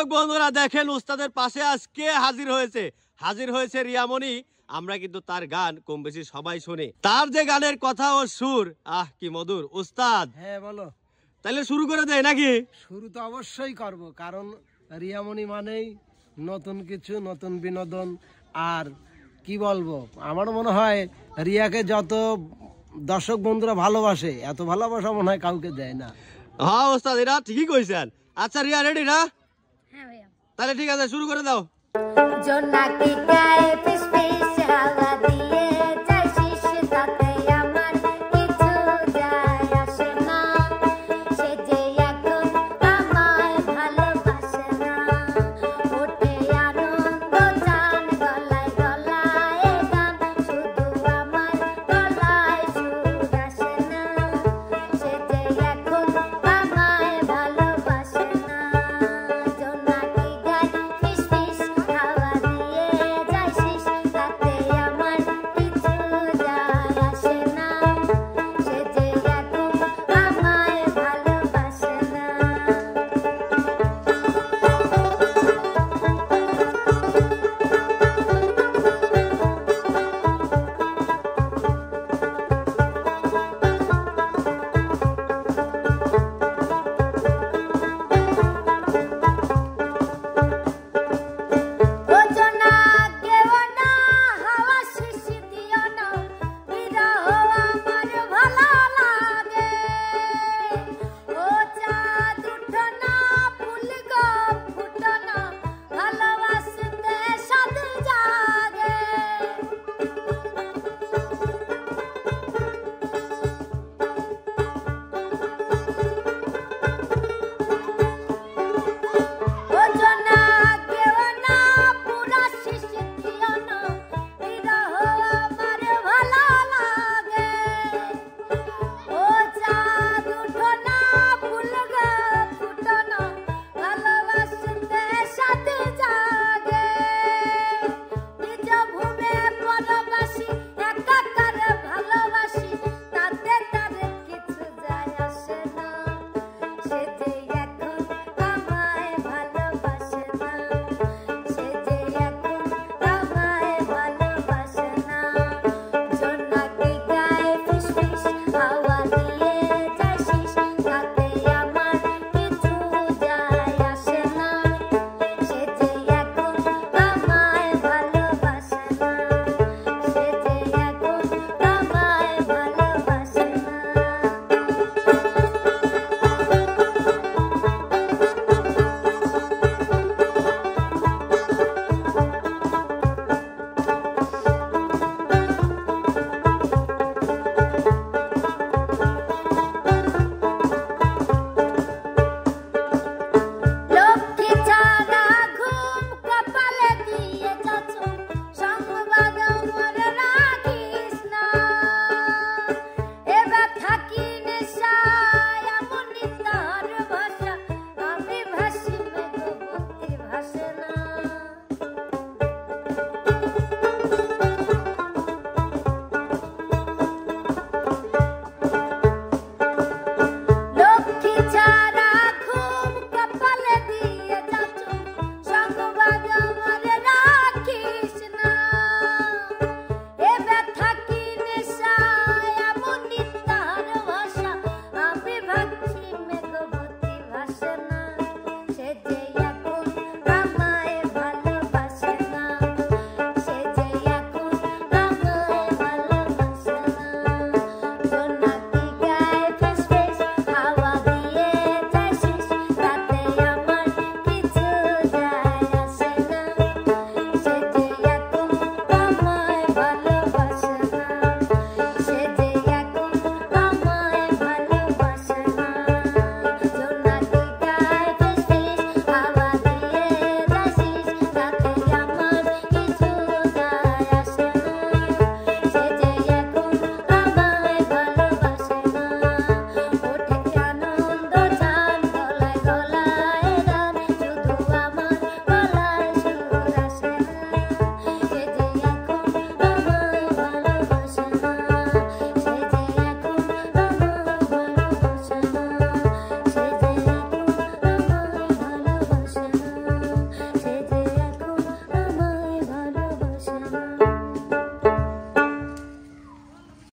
দর্শক বন্ধুরা দেখেন উস্তাদের পাশে আজকে হাজির হয়েছে রিয়ামণি। আমরা কিন্তু তার গান কম বেশি সবাই শুনি, তার যে গানের কথা ও সুর কি মধুর। উস্তাদ হ্যাঁ বলো, তাহলে শুরু করে দেয় নাকি? শুরু তো অবশ্যই করব, কারণ রিয়ামণি মানেই নতুন কিছু, নতুন বিনোদন। আর কি বলবো, আমার মনে হয় রিয়াকে যত দর্শক বন্ধুরা ভালোবাসে, এত ভালোবাসা মনে হয় কাউকে দেয় না। হ্যাঁ ওস্তাদ, এটা ঠিকই কইছেন। আচ্ছা রিয়া রেডি না? হ্যাঁ ভাইয়া, তাহলে ঠিক আছে, শুরু করে দাও। জোনাকি গায়ে